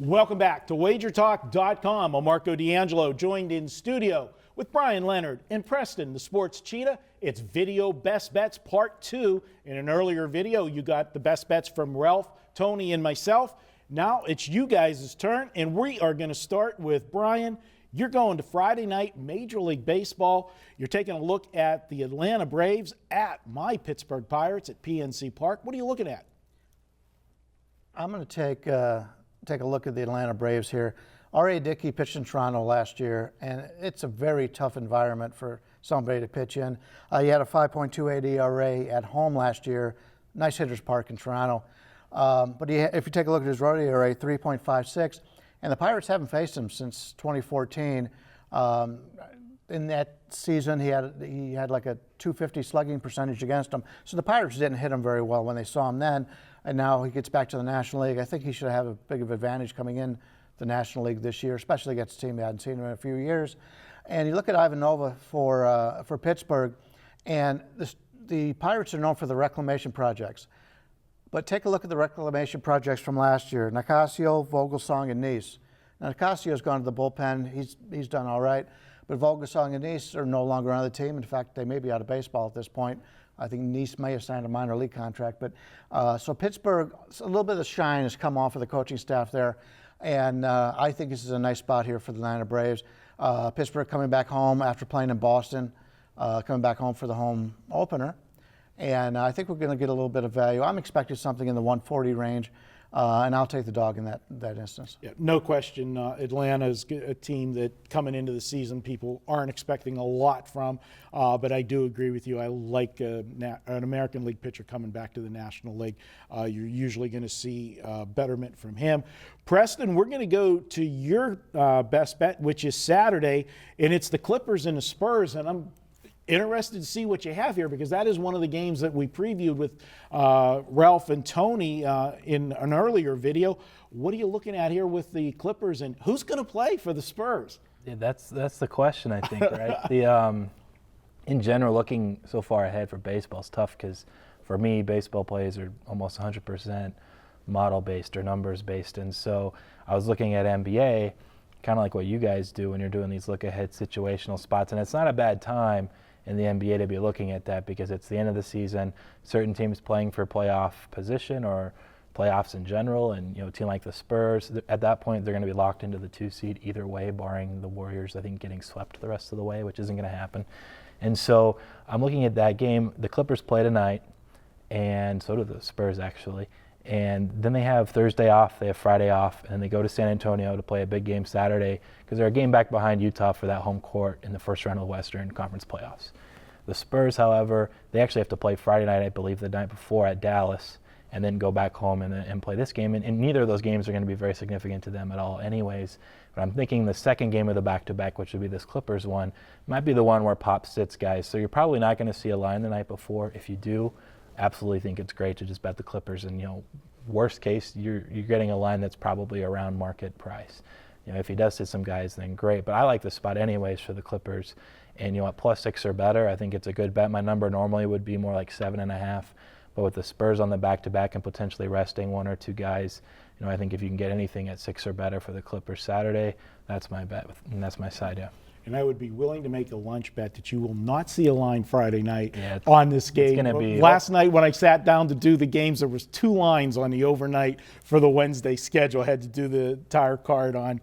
Welcome back to WagerTalk.com. I'm Marco D'Angelo, joined in studio with Bryan Leonard and Preston, the Sports Cheetah. It's Video Best Bets Part 2. In an earlier video, you got the best bets from Ralph, Tony, and myself. Now it's you guys' turn, and we are going to start with Bryan. You're going to Friday night Major League Baseball. You're taking a look at the Atlanta Braves at my Pittsburgh Pirates at PNC Park. What are you looking at? I'm going to take a look at the Atlanta Braves here. R.A. Dickey pitched in Toronto last year, and it's a very tough environment for somebody to pitch in. He had a 5.28 ERA at home last year. Nice hitter's park in Toronto. But if you take a look at his road ERA, 3.56, and the Pirates haven't faced him since 2014. In that season, he had like a 250 slugging percentage against him. So the Pirates didn't hit him very well when they saw him then. And now he gets back to the National League. I think he should have a big of advantage coming in the National League this year, especially against a team that hadn't seen him in a few years. And you look at Ivan Nova for Pittsburgh, and the Pirates are known for the reclamation projects. But take a look at the reclamation projects from last year: Nicasio, Vogelsong, and Nice. Now, Nicasio's gone to the bullpen. He's done all right. But Vogelsong and Nice are no longer on the team. In fact, they may be out of baseball at this point. I think Nice may have signed a minor league contract. But so Pittsburgh, a little bit of the shine has come off of the coaching staff there. And I think this is a nice spot here for the Atlanta Braves. Pittsburgh coming back home after playing in Boston, coming back home for the home opener. And I think we're going to get a little bit of value. I'm expecting something in the 140 range. And I'll take the dog in that instance. Yeah, no question. Atlanta is a team that coming into the season people aren't expecting a lot from. But I do agree with you. I like an American League pitcher coming back to the National League. You're usually going to see betterment from him. Preston, we're going to go to your best bet, which is Saturday, and it's the Clippers and the Spurs. And I'm interested to see what you have here, because that is one of the games that we previewed with Ralph and Tony in an earlier video. What are you looking at here with the Clippers, and who's going to play for the Spurs? Yeah, that's the question, I think, right? In general, looking so far ahead for baseball is tough, because for me, baseball plays are almost 100% model-based or numbers-based. And so I was looking at NBA, kind of like what you guys do when you're doing these look-ahead situational spots. And it's not a bad time in the NBA to be looking at that, because it's the end of the season, certain teams playing for playoff position or playoffs in general, and a team like the Spurs, at that point they're going to be locked into the 2 seed either way, barring the Warriors, I think, getting swept the rest of the way, which isn't going to happen. And so I'm looking at that game. The Clippers play tonight, and so do the Spurs, actually. And then they have Thursday off, they have Friday off, and they go to San Antonio to play a big game Saturday, because they're a game back behind Utah for that home court in the first round of the Western Conference playoffs. The Spurs, however, they actually have to play Friday night, I believe, the night before at Dallas, and then go back home and play this game. And neither of those games are going to be very significant to them at all anyways. But I'm thinking the second game of the back-to-back, which would be this Clippers one, might be the one where Pop sits guys. So you're probably not going to see a line the night before. If you do, absolutely think it's great to just bet the Clippers, and worst case you're getting a line that's probably around market price. If he does sit some guys, then great, but I like the spot anyways for the Clippers. And at +6 or better, I think it's a good bet. My number normally would be more like 7.5, but with the Spurs on the back-to-back and potentially resting one or two guys, I think if you can get anything at 6 or better for the Clippers Saturday, that's my bet, and that's my side. Yeah. And I would be willing to make a lunch bet that you will not see a line Friday night on this game. It's gonna be, last night when I sat down to do the games, there was 2 lines on the overnight for the Wednesday schedule. I had to do the entire card on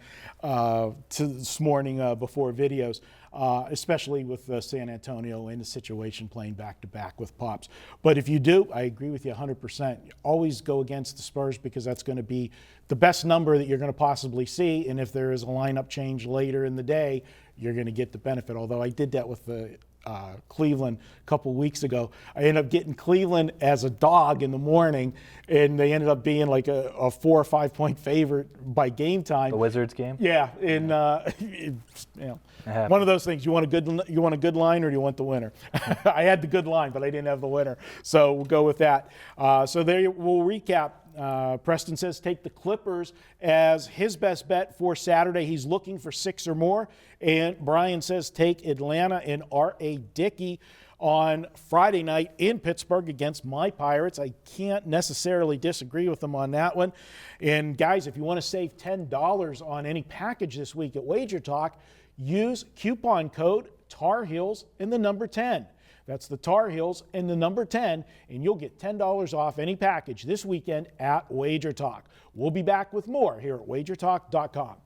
this morning before videos, especially with San Antonio in the situation playing back-to-back with Pops. But if you do, I agree with you 100%. You always go against the Spurs, because that's going to be the best number that you're going to possibly see. And if there is a lineup change later in the day, you're going to get the benefit. Although I did that with the Cleveland a couple weeks ago. I ended up getting Cleveland as a dog in the morning, and they ended up being like a 4 or 5 point favorite by game time. The Wizards game? Yeah, and one of those things. You want a good line, or do you want the winner? I had the good line, but I didn't have the winner, so we'll go with that. So there we'll recap. Preston says take the Clippers as his best bet for Saturday. He's looking for 6 or more. And Bryan says take Atlanta and R.A. Dickey. on Friday night in Pittsburgh against my Pirates. I can't necessarily disagree with them on that one. And guys, if you want to save $10 on any package this week at Wager Talk, use coupon code Tar Heels and the number 10. That's the Tar Heels and the number 10, and you'll get $10 off any package this weekend at Wager Talk. We'll be back with more here at wagertalk.com.